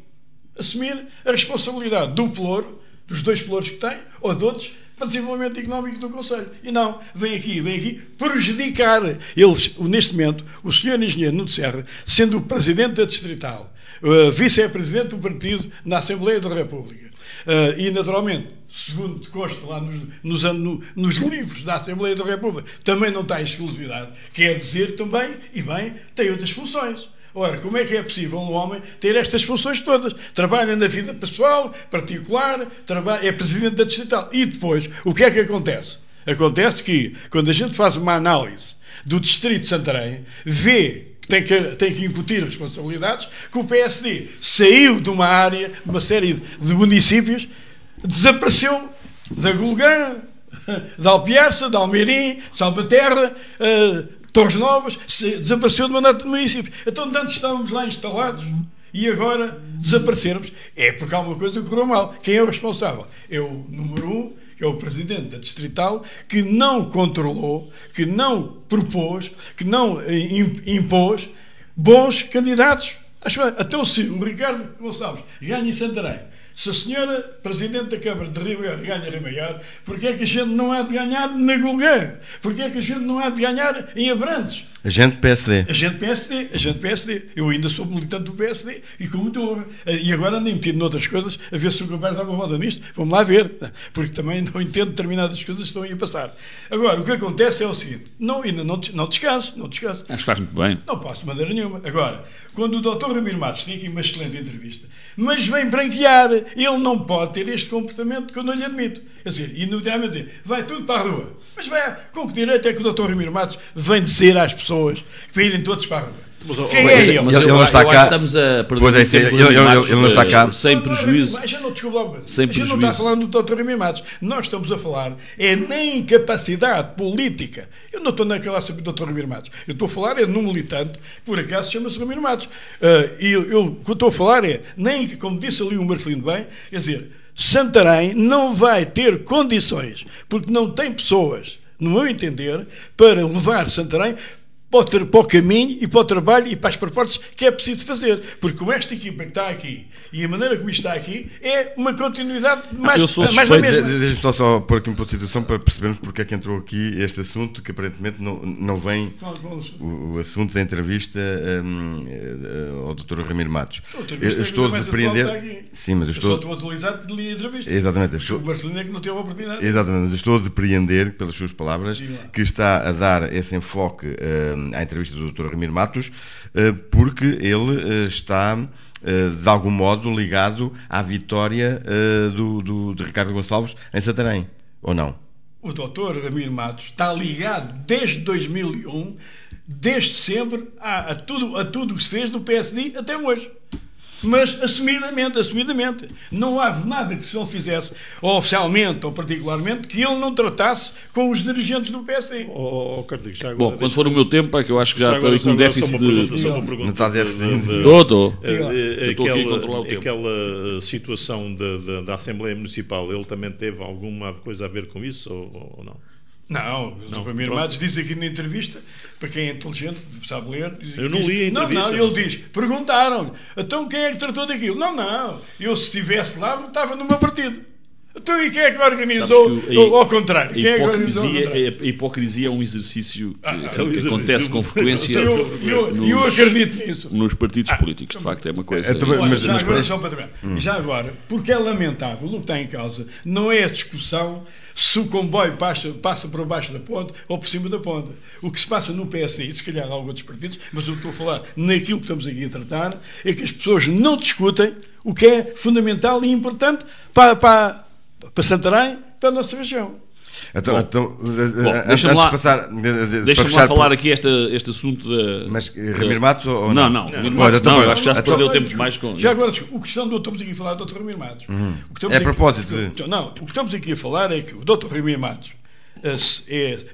assumir a responsabilidade do pelouro, dos 2 pelouros que tem, ou de outros, para o desenvolvimento económico do Conselho. E não, vem aqui prejudicar. Eles, neste momento, o Sr. Engenheiro Nuno Serra, sendo o Presidente da Distrital, Vice-Presidente do Partido na Assembleia da República, e, naturalmente, segundo consta lá nos livros da Assembleia da República, também não tem exclusividade, quer dizer também, e bem, tem outras funções. Ora, como é que é possível um homem ter estas funções todas? Trabalha na vida pessoal, particular, é presidente da Distrital. E depois, o que é que acontece? Acontece que, quando a gente faz uma análise do Distrito de Santarém, vê que tem que incutir responsabilidades, que o PSD saiu de uma área, de uma série de municípios, desapareceu da Gulgã, da Alpiarça, da Almeirim, Salvaterra, Torres Novas, desapareceu do mandato do município. Então, antes estávamos lá instalados e agora desaparecermos. É porque há uma coisa que correu mal. Quem é o responsável? É o número 1, que é o Presidente da Distrital, que não controlou, que não propôs, que não impôs bons candidatos. Então, se o Ricardo Gonçalves ganha em Santarém, se a senhora Presidente da Câmara de Rio Maior ganha Rio Maior, porque é que a gente não há de ganhar na Gulgã? Porque é que a gente não há de ganhar em Abrantes? Agente PSD. Agente PSD. Eu ainda sou militante do PSD e com muita honra. E agora nem metido noutras coisas, a ver se o Gilberto dá uma volta nisto. Vamos lá ver. Porque também não entendo determinadas coisas que estão aí a passar. Agora, o que acontece é o seguinte. Ainda não descanso. Acho que faz muito bem. Não passo de maneira nenhuma. Agora, quando o Dr. Ramiro Matos tem aqui uma excelente entrevista, mas vem branquear, ele não pode ter este comportamento que eu não lhe admito. Quer dizer, e no dia dizer, vai tudo para a rua. Mas vai, com que direito é que o Dr. Ramiro Matos vem dizer às pessoas que para irem todos para a rua? Quem é ele? Mas ele não está cá. Acho que estamos a perder tempo. Ele não está cá. Sem prejuízo. A gente não está a falar do Dr. Ramiro Matos. Nós estamos a falar na incapacidade política. Eu não estou naquela sobre o Dr. Ramiro Matos. Eu estou a falar num militante que, por acaso, chama-se Ramiro Matos. O que eu estou a falar como disse ali o Marcelino bem, quer dizer, Santarém não vai ter condições, porque não tem pessoas, no meu entender, para levar Santarém para o caminho e para o trabalho e para as propostas que é preciso fazer. Porque com esta equipa que está aqui e a maneira como está aqui é uma continuidade mais da mesma. Deixa-me só pôr aqui uma situação para percebermos porque é que entrou aqui este assunto, que aparentemente não vem o assunto da entrevista ao Dr. Ramiro Matos. Eu estou a depreender. Sim, mas eu estou atualizado de entrevista. Exatamente. O Marcelino é que não teve a oportunidade. Exatamente, mas estou a depreender, pelas suas palavras, que está a dar esse enfoque à entrevista do Dr. Ramiro Matos, porque ele está, de algum modo, ligado à vitória de Ricardo Gonçalves em Santarém, ou não? O Dr. Ramiro Matos está ligado desde 2001, desde sempre, a tudo o que se fez do PSD até hoje. mas assumidamente. Não há nada que se ele fizesse, ou oficialmente ou particularmente, que ele não tratasse com os dirigentes do PSD. Carlos, já agora, Bom, quando for o meu tempo, é que eu acho que já estou com um déficit de... Não está déficit. Estou aqui a controlar o tempo. Aquela situação da Assembleia Municipal, ele também teve alguma coisa a ver com isso ou não? Não, o Ramiro Matos diz aqui na entrevista, para quem é inteligente, sabe ler. Eu não li a entrevista. Não, ele diz, perguntaram-lhe, então quem é que tratou daquilo? Não, eu se estivesse lá, votava no meu partido. Então e quem é que organizou ao contrário? A hipocrisia é um exercício que acontece com frequência eu acredito nisso. Nos partidos políticos, de facto, é uma coisa... Já agora, porque é lamentável, o que está em causa não é a discussão se o comboio passa por baixo da ponte ou por cima da ponte. O que se passa no PSD, e se calhar há alguns partidos, mas eu estou a falar naquilo que estamos aqui a tratar, é que as pessoas não discutem o que é fundamental e importante para Santarém, para a nossa região. Deixa-me lá falar aqui este assunto da... Mas Ramiro Matos ou não? Não, Ramiro Matos não, eu acho que já se perdeu tempo demais com... Já agora, o questão do estamos aqui a falar do Dr. Ramiro Matos. É a propósito Não, o que estamos aqui a falar é que o Dr. Ramiro Matos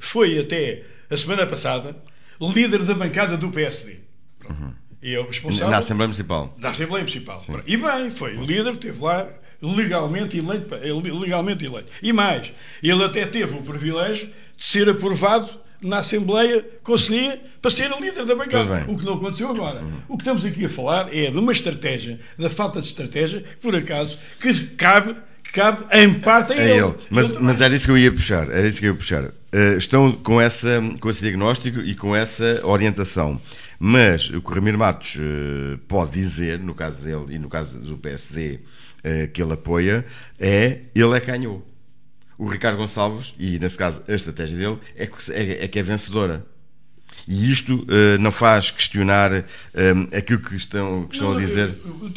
foi até a semana passada líder da bancada do PSD. E é o responsável... Na Assembleia Municipal. Na Assembleia Municipal. Sim. E bem, foi o líder, esteve lá... legalmente eleito. E mais, ele até teve o privilégio de ser aprovado na Assembleia Conselhia para ser o líder da bancada, o que não aconteceu agora. O que estamos aqui a falar é de uma estratégia, da falta de estratégia, por acaso, que cabe em parte a ele. Mas era isso que eu ia puxar. Estão com esse diagnóstico e com essa orientação. Mas o que o Ramiro Matos pode dizer, no caso dele e no caso do PSD, que ele apoia, ele é que ganhou. O Ricardo Gonçalves, e nesse caso a estratégia dele, é que é vencedora. E isto não faz questionar aquilo que estão a dizer.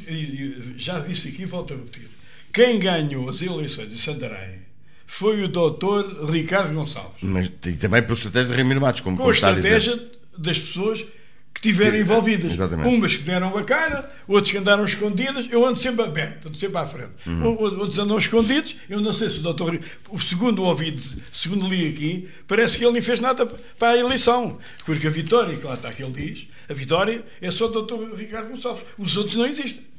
Eu já disse aqui, volto a repetir. Quem ganhou as eleições de Santarém foi o Dr. Ricardo Gonçalves. Mas também pela estratégia de Ramiro Matos, como está a dizer. Com a estratégia das pessoas que estiveram envolvidas. Exatamente. Umas que deram a cara, outras que andaram escondidas. Eu ando sempre aberto, ando sempre à frente. Outros andam escondidos. Eu não sei se o doutor... Segundo li aqui, parece que ele nem fez nada para a eleição. Porque a vitória, que lá está que ele diz, a vitória é só do doutor Ricardo Gonçalves. Os outros não existem.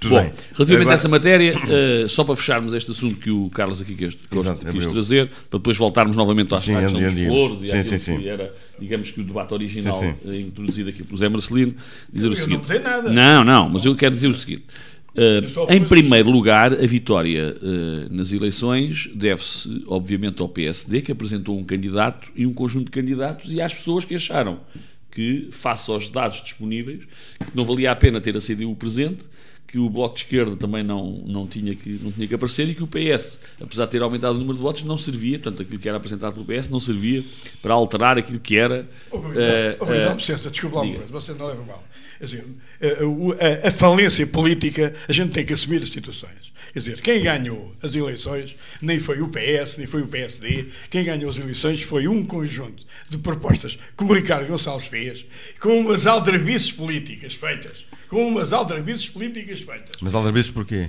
Bom, relativamente a essa matéria, só para fecharmos este assunto que o Carlos aqui quis trazer, para depois voltarmos novamente à questão dos valores e àquilo que era, digamos que o debate original introduzido aqui pelo Zé Marcelino, dizer o seguinte... não tenho nada. Não, mas eu quero dizer o seguinte. Em primeiro lugar, a vitória nas eleições deve-se, obviamente, ao PSD, que apresentou um candidato e um conjunto de candidatos, e às pessoas que acharam que, face aos dados disponíveis, que não valia a pena ter a CDU presente, que o Bloco de Esquerda também não tinha que aparecer, e que o PS, apesar de ter aumentado o número de votos, não servia, portanto, aquilo que era apresentado pelo PS não servia para alterar aquilo que era... Desculpa lá uma coisa, você não leva mal. Quer dizer, a falência política, a gente tem que assumir as situações. Quer dizer, quem ganhou as eleições nem foi o PS, nem foi o PSD. Quem ganhou as eleições foi um conjunto de propostas que o Ricardo Gonçalves fez, com umas aldrabices políticas feitas. Mas aldrabices porquê?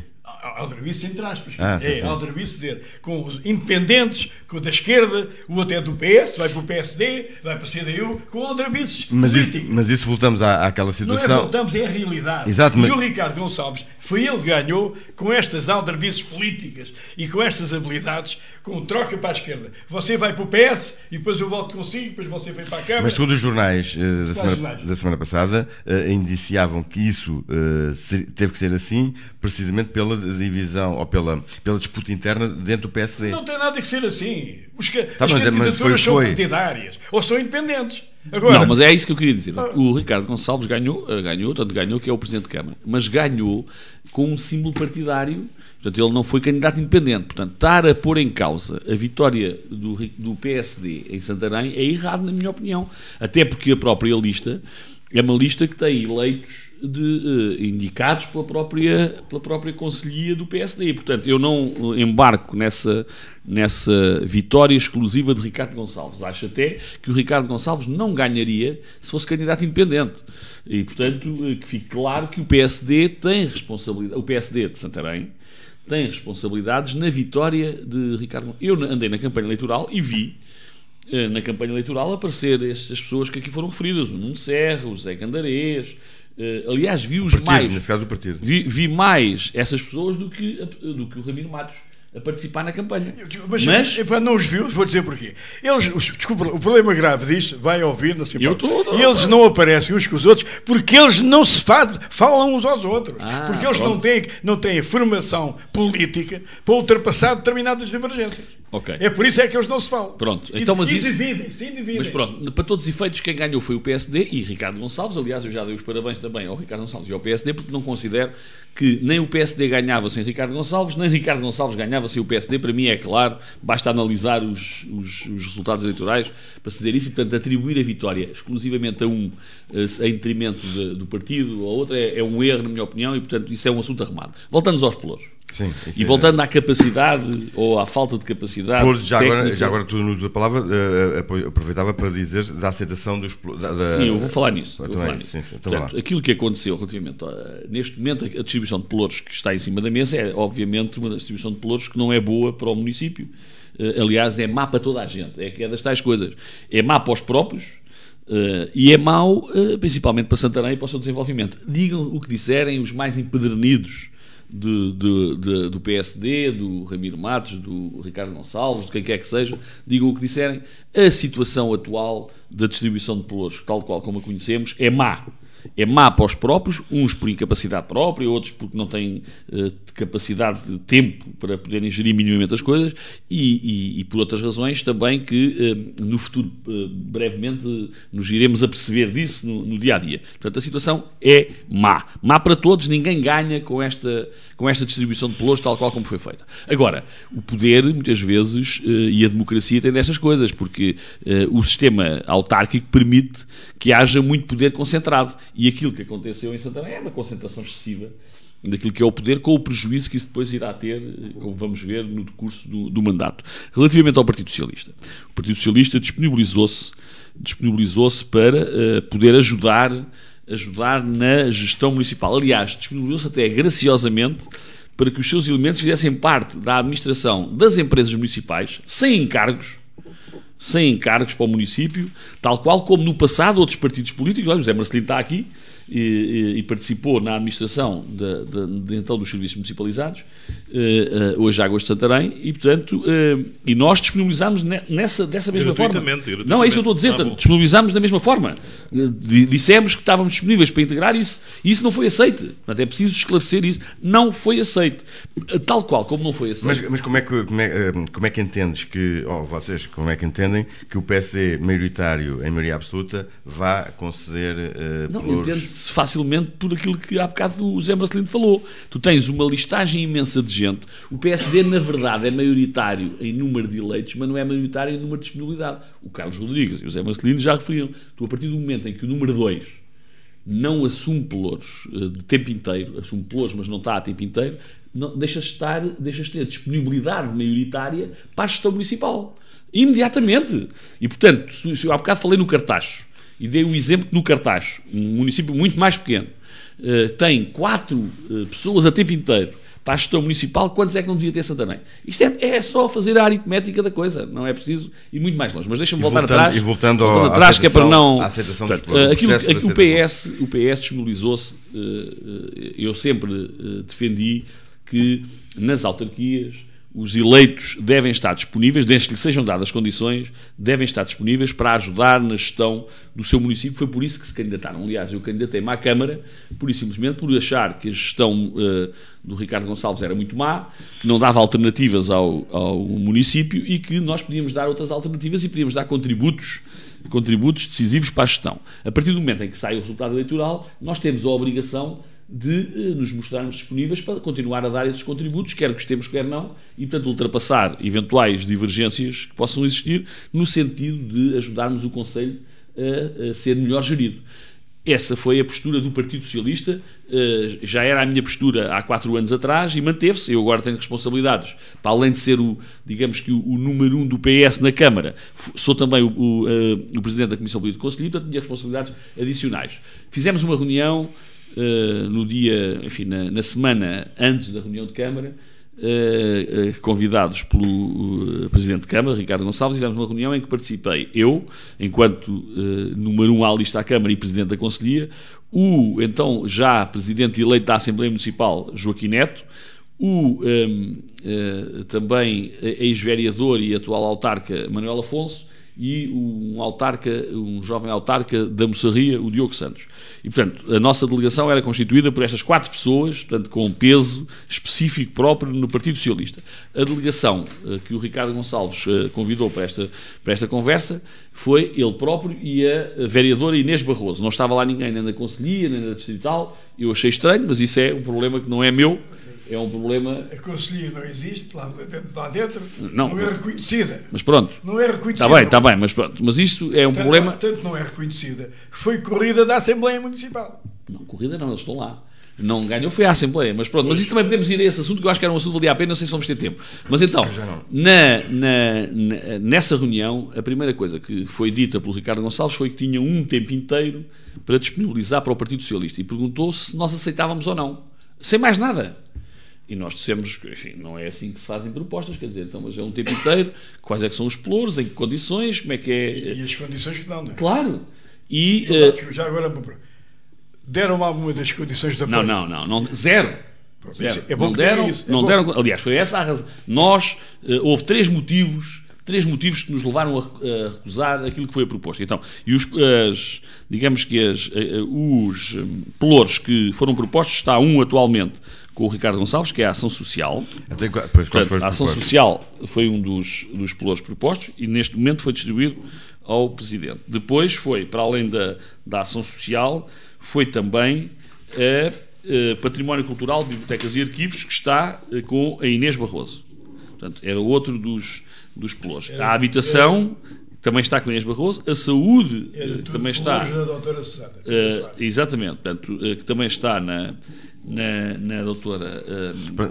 Aldrabice entre aspas. Aldrabice dizer, com os independentes, com da esquerda, o até do PS, vai para o PSD, vai para a CDU, com aldrabices políticos. Mas isso voltamos àquela situação. Não voltamos, é a realidade. Exato, e o Ricardo Gonçalves foi ele que ganhou com estas aldrabices políticas e com estas habilidades, com troca para a esquerda. Você vai para o PS e depois eu volto consigo, depois você vem para a Câmara. Mas segundo os jornais da semana passada indiciavam que isso teve que ser assim precisamente pela divisão ou pela disputa interna dentro do PSD. Não tem nada que ser assim. As candidaturas são partidárias ou são independentes. Agora, não, mas é isso que eu queria dizer. O Ricardo Gonçalves ganhou, que é o Presidente da Câmara, mas ganhou com um símbolo partidário. Portanto, ele não foi candidato independente. Portanto, estar a pôr em causa a vitória do PSD em Santarém é errado, na minha opinião. Até porque a própria lista é uma lista que tem eleitos indicados pela própria Conselhia do PSD. Portanto, eu não embarco nessa vitória exclusiva de Ricardo Gonçalves. Acho até que o Ricardo Gonçalves não ganharia se fosse candidato independente. E, portanto, que fique claro que o PSD tem responsabilidade, o PSD de Santarém tem responsabilidades na vitória de Ricardo Gonçalves. Eu andei na campanha eleitoral e vi na campanha eleitoral aparecer estas pessoas que aqui foram referidas, o Nuno Serra, o José Candarês. Aliás, vi os partido, mais. Nesse caso, o partido. Vi mais essas pessoas do que o Ramiro Matos a participar na campanha. Mas não os viu, vou dizer porquê. Desculpa, o problema grave disto, vai ouvindo assim, e eles não aparecem uns com os outros porque eles não se falam uns aos outros. Porque eles não têm formação política para ultrapassar determinadas divergências. Okay. É por isso é que eles não se falam. Pronto. Então, mas isso... dividem-se. Mas pronto, para todos os efeitos, quem ganhou foi o PSD e Ricardo Gonçalves. Aliás, eu já dei os parabéns também ao Ricardo Gonçalves e ao PSD, porque não considero que nem o PSD ganhava sem Ricardo Gonçalves, nem Ricardo Gonçalves ganhava sem o PSD. Para mim é claro, basta analisar os resultados eleitorais para se dizer isso e, portanto, atribuir a vitória exclusivamente a um em detrimento do partido ou outro é um erro, na minha opinião, e, portanto, isso é um assunto arrumado. Voltando aos pelouros. Sim, e voltando à capacidade ou à falta de capacidade. Já agora tu nos a palavra, aproveitava para dizer da aceitação dos. Sim, eu vou falar nisso. Portanto, aquilo que aconteceu relativamente neste momento, a distribuição de pelouros que está em cima da mesa é, obviamente, uma distribuição de pelouros que não é boa para o município. Aliás, é má para toda a gente. É das tais coisas. É má para os próprios. E é mau, principalmente para Santarém e para o seu desenvolvimento. Digam o que disserem os mais empedernidos do PSD, do Ramiro Matos, do Ricardo Gonçalves, de quem quer que seja, digam o que disserem, a situação atual da distribuição de pelouros, tal qual como a conhecemos, é má. É má para os próprios, uns por incapacidade própria, outros porque não têm capacidade de tempo para poderem gerir minimamente as coisas e por outras razões também que no futuro brevemente nos iremos aperceber disso no dia-a-dia. Portanto, a situação é má. Má para todos, ninguém ganha com esta distribuição de pelouros tal qual como foi feita. Agora, o poder, muitas vezes, e a democracia tem destas coisas, porque o sistema autárquico permite que haja muito poder concentrado. E aquilo que aconteceu em Santarém é uma concentração excessiva daquilo que é o poder, com o prejuízo que isso depois irá ter, como vamos ver no decurso do mandato. Relativamente ao Partido Socialista. O Partido Socialista disponibilizou-se para poder ajudar na gestão municipal. Aliás, disponibilizou-se até graciosamente para que os seus elementos fizessem parte da administração das empresas municipais, sem encargos para o município, tal qual como no passado outros partidos políticos. Olha, o José Marcelino está aqui e participou na administração então dos serviços municipalizados, hoje Águas de Santarém, e portanto e nós disponibilizámos dessa mesma forma. Não, é isso que eu estou a dizer, portanto, disponibilizámos da mesma forma. Dissemos que estávamos disponíveis para integrar isso, e isso não foi aceito. Portanto, é preciso esclarecer isso. Não foi aceito. Tal qual como não foi aceito. Mas como é que entendes que, vocês, como é que entendem que o PSD maioritário, em maioria absoluta, vá conceder não, entende-se facilmente por aquilo que há bocado o José Marcelino falou. Tu tens uma listagem imensa de gente. O PSD, na verdade, é maioritário em número de eleitos, mas não é maioritário em número de disponibilidade. O Carlos Rodrigues e o José Marcelino já referiram. Tu, a partir do momento em que o número 2 não assume pelouros de tempo inteiro, assume pelouros, mas não está a tempo inteiro, deixas ter disponibilidade maioritária para a gestão municipal. Imediatamente. E, portanto, se eu há bocado falei no Cartacho, e dei o exemplo que no Cartacho, um município muito mais pequeno, tem 4 pessoas a tempo inteiro para a gestão municipal, quantos é que não devia ter Santarém? Isto é só fazer a aritmética da coisa, não é preciso ir muito mais longe. Mas deixa-me voltar atrás. E voltando atrás, que é para não... à aceitação dos o PS disponibilizou-se, eu sempre defendi que nas autarquias os eleitos devem estar disponíveis, desde que lhes sejam dadas condições, devem estar disponíveis para ajudar na gestão do seu município. Foi por isso que se candidataram. Aliás, eu candidatei-me à Câmara, pura e simplesmente por achar que a gestão do Ricardo Gonçalves era muito má, que não dava alternativas ao município e que nós podíamos dar outras alternativas e podíamos dar contributos decisivos para a gestão. A partir do momento em que sai o resultado eleitoral, nós temos a obrigação de nos mostrarmos disponíveis para continuar a dar esses contributos, quer gostemos, quer não, e, portanto, ultrapassar eventuais divergências que possam existir, no sentido de ajudarmos o Conselho a ser melhor gerido. Essa foi a postura do Partido Socialista, já era a minha postura há 4 anos atrás e manteve-se. Eu agora tenho responsabilidades, para além de ser o número 1 do PS na Câmara, sou também o Presidente da Comissão Política do Conselho, portanto tinha responsabilidades adicionais. Fizemos uma reunião no dia, enfim, na semana antes da reunião de Câmara, convidados pelo Presidente de Câmara, Ricardo Gonçalves, fizemos uma reunião em que participei eu, enquanto número 1 à lista à Câmara e Presidente da Conselhia, o então já Presidente eleito da Assembleia Municipal, Joaquim Neto, também ex-vereador e atual autarca, Manuel Afonso, e um jovem autarca da Moçarria, o Diogo Santos. E, portanto, a nossa delegação era constituída por estas 4 pessoas, portanto, com um peso específico próprio no Partido Socialista. A delegação que o Ricardo Gonçalves convidou para esta conversa foi ele próprio e a vereadora Inês Barroso. Não estava lá ninguém, nem na Conselhia, nem na Distrital. Eu achei estranho, mas isso é um problema que não é meu. É um problema... A Conselhia não existe lá dentro, não é reconhecida. Mas pronto. Não é reconhecida. Está bem, mas pronto. Mas isto é um problema... Tanto não é reconhecida. Foi corrida da Assembleia Municipal. Não, corrida não, eles estão lá. Não ganhou, foi a Assembleia, mas pronto. Mas isso também podemos ir a esse assunto, que eu acho que era um assunto que valia a pena, não sei se vamos ter tempo. Mas então, nessa reunião, a primeira coisa que foi dita pelo Ricardo Gonçalves foi que tinha um tempo inteiro para disponibilizar para o Partido Socialista e perguntou se nós aceitávamos ou não. Sem mais nada. E nós dissemos que, enfim, não é assim que se fazem propostas, quer dizer, então, mas é um tempo inteiro, quais é que são os pelouros, em que condições, como é que é... E as condições que dão, não é? Claro. E... já agora, deram-me alguma das condições de apoio? Não, zero. Zero. É bom não deram, aliás, foi essa a razão. Nós, houve 3 motivos que nos levaram a recusar aquilo que foi proposto. Então, e digamos que os pelouros que foram propostos, está um atualmente com o Ricardo Gonçalves, que é a Ação Social. Portanto, a Ação Social foi um dos pelouros propostos e neste momento foi distribuído ao Presidente. Depois foi, para além da Ação Social, foi também a Património Cultural, Bibliotecas e Arquivos, que está com a Inês Barroso. Portanto, era outro dos pelouros. A Habitação também está com a Inês Barroso. A Saúde também está... da doutora Susana. Exatamente. Portanto, que também está na doutora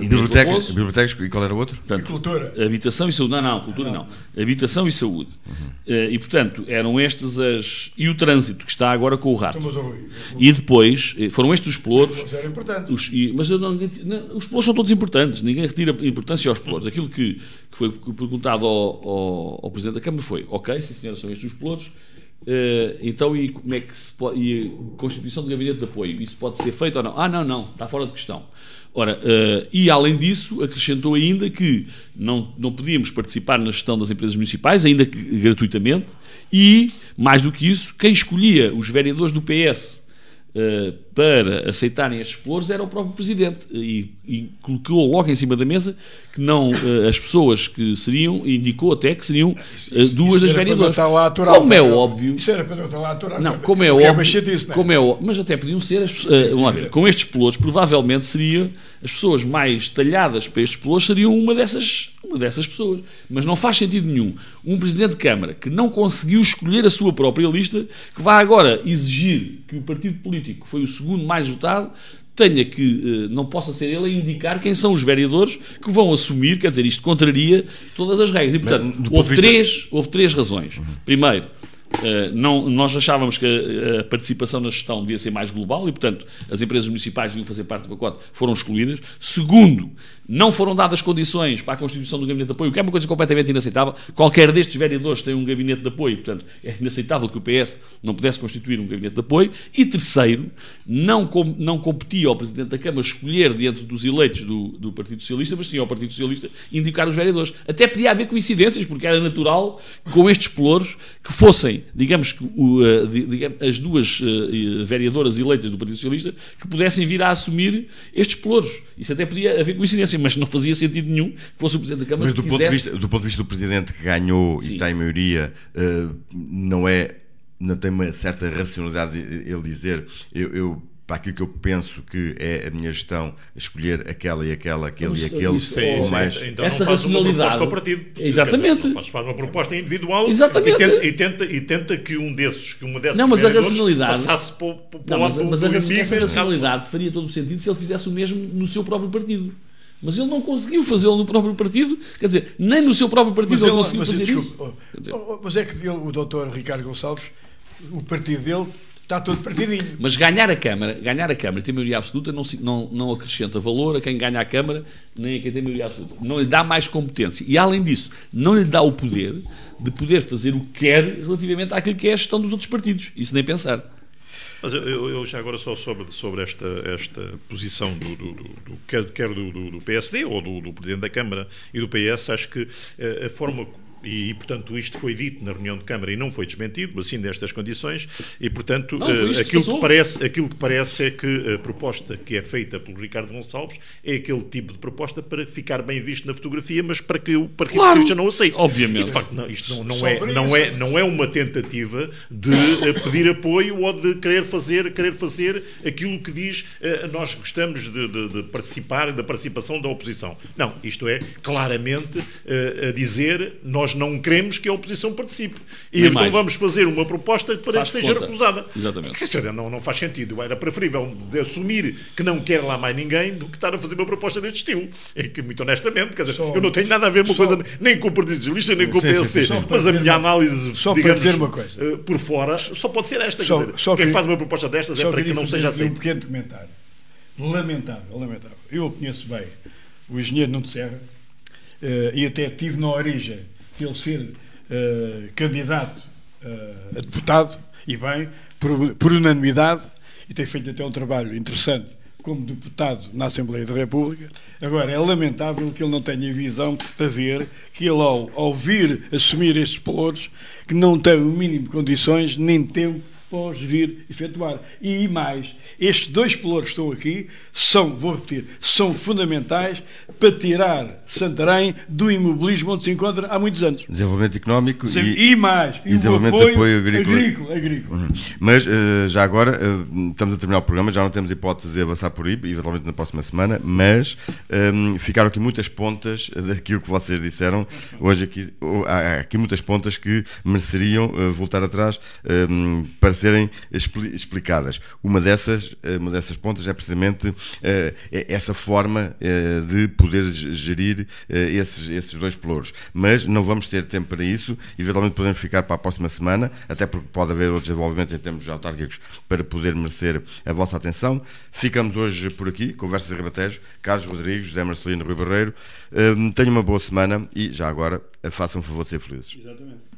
Bibliotecas, e qual era o outro? Portanto, Cultura. Habitação e Saúde. Não, cultura não. Habitação e Saúde. E, portanto, eram estes e o Trânsito, que está agora com o Rato. E depois, foram estes os pelouros. Os eram importantes. Mas os pelouros são todos importantes. Ninguém retira importância aos pelouros. Aquilo que foi perguntado ao Presidente da Câmara foi: ok, sim senhora, são estes os pelouros. Então, e como é que se pode, e a constituição do gabinete de apoio, isso pode ser feito ou não? Não, está fora de questão. Ora, e além disso, acrescentou ainda que não podíamos participar na gestão das empresas municipais, ainda que gratuitamente, e, mais do que isso, quem escolhia os vereadores do PS para aceitarem estes pelouros era o próprio Presidente, e colocou logo em cima da mesa que não as pessoas que seriam, indicou até que seriam duas das vereadoras. Como é óbvio. Isso era para não estar lá aturar. Não, como é óbvio. Mas até podiam ser vamos lá ver, com estes pelouros, provavelmente seriam as pessoas mais talhadas para estes pelouros, seriam uma dessas pessoas. Mas não faz sentido nenhum um Presidente de Câmara que não conseguiu escolher a sua própria lista, que vai agora exigir que o partido político que foi o segundo mais votado tenha que, não possa ser ele a indicar quem são os vereadores que vão assumir, quer dizer, isto contraria todas as regras. E, portanto, houve três razões. Primeiro, nós achávamos que a participação na gestão devia ser mais global e, portanto, as empresas municipais deviam fazer parte do pacote, foram excluídas. Segundo, não foram dadas condições para a constituição do gabinete de apoio, o que é uma coisa completamente inaceitável. Qualquer destes vereadores tem um gabinete de apoio, portanto, é inaceitável que o PS não pudesse constituir um gabinete de apoio. E terceiro, não competia ao Presidente da Câmara escolher dentro dos eleitos do Partido Socialista, mas sim ao Partido Socialista indicar os vereadores. Até podia haver coincidências, porque era natural com estes pelouros que fossem, digamos, as duas vereadoras eleitas do Partido Socialista que pudessem vir a assumir estes pelouros. Isso até podia haver coincidência, mas não fazia sentido nenhum que fosse o Presidente da Câmara que quisesse... Mas do ponto de vista do Presidente que ganhou e está em maioria, não tem uma certa racionalidade ele dizer eu para aquilo que eu penso que é a minha gestão, escolher aquela e aquela, aquele e aquele, ou mais... Então essa não faz uma racionalidade. proposta ao partido. Exatamente. Faz uma proposta individual. Exatamente. E tenta que uma dessas não, mas a racionalidade passasse para o não, lado mas do essa inimigo. racionalidade faria todo o sentido se ele fizesse o mesmo no seu próprio partido. Mas ele não conseguiu fazê-lo no próprio partido, quer dizer, nem no seu próprio partido ele conseguiu fazer isso. Mas é que o doutor Ricardo Gonçalves, o partido dele, está todo partidinho. Mas ganhar a Câmara e ter maioria absoluta não acrescenta valor a quem ganha a Câmara, nem a quem tem maioria absoluta. Não lhe dá mais competência. E, além disso, não lhe dá o poder de poder fazer o que quer relativamente àquilo que é a gestão dos outros partidos. Isso nem pensar. Mas eu já agora só sobre esta posição quer do PSD ou do Presidente da Câmara e do PS, acho que a forma... E, portanto, isto foi dito na reunião de Câmara e não foi desmentido, assim, nestas condições, e, portanto, aquilo que parece é que a proposta que é feita pelo Ricardo Gonçalves é aquele tipo de proposta para ficar bem visto na fotografia, mas para que o Partido Socialista não aceite. Obviamente. E, de facto, isto não é uma tentativa de pedir apoio ou de querer fazer aquilo que diz nós gostamos de participar, da participação da oposição. Não, isto é claramente a dizer nós não queremos que a oposição participe. E nem então mais. vamos fazer uma proposta para que seja recusada. Exatamente. Quer dizer, não faz sentido. Era preferível de assumir que não quer lá mais ninguém do que estar a fazer uma proposta deste estilo. É que, muito honestamente, quer dizer, eu não tenho nada a ver uma coisa nem com o Partido Socialista, nem com o PSD. Mas a minha análise, só digamos, para dizer uma coisa. Por fora, só pode ser esta. Quem faz uma proposta destas é para que não seja aceito. Um pequeno comentário. Lamentável. Eu conheço bem o engenheiro Nuno Serra e até tive na origem de ele ser candidato a deputado, e bem, por unanimidade, e tem feito até um trabalho interessante como deputado na Assembleia da República. Agora, é lamentável que ele não tenha visão para ver que ele, ao vir assumir estes pelouros, que não tem o mínimo de condições, nem tempo, para os vir efetuar. E mais, estes dois pelouros que estão aqui vou repetir, são fundamentais para tirar Santarém do imobilismo onde se encontra há muitos anos. Desenvolvimento económico e mais, e desenvolvimento de apoio agrícola. Uhum. Mas já agora estamos a terminar o programa, já não temos hipótese de avançar por aí, eventualmente na próxima semana, mas ficaram aqui muitas pontas daquilo que vocês disseram. Hoje há aqui muitas pontas que mereceriam voltar atrás para serem explicadas. Uma dessas pontas é precisamente essa forma de poder gerir esses dois pelouros. Mas não vamos ter tempo para isso, eventualmente podemos ficar para a próxima semana, até porque pode haver outros desenvolvimentos em termos autárquicos para poder merecer a vossa atenção. Ficamos hoje por aqui, Conversas de Ribatejo, Carlos Rodrigues, José Marcelino, Rui Barreiro. Tenham uma boa semana e, já agora, façam um favor de ser felizes. Exatamente.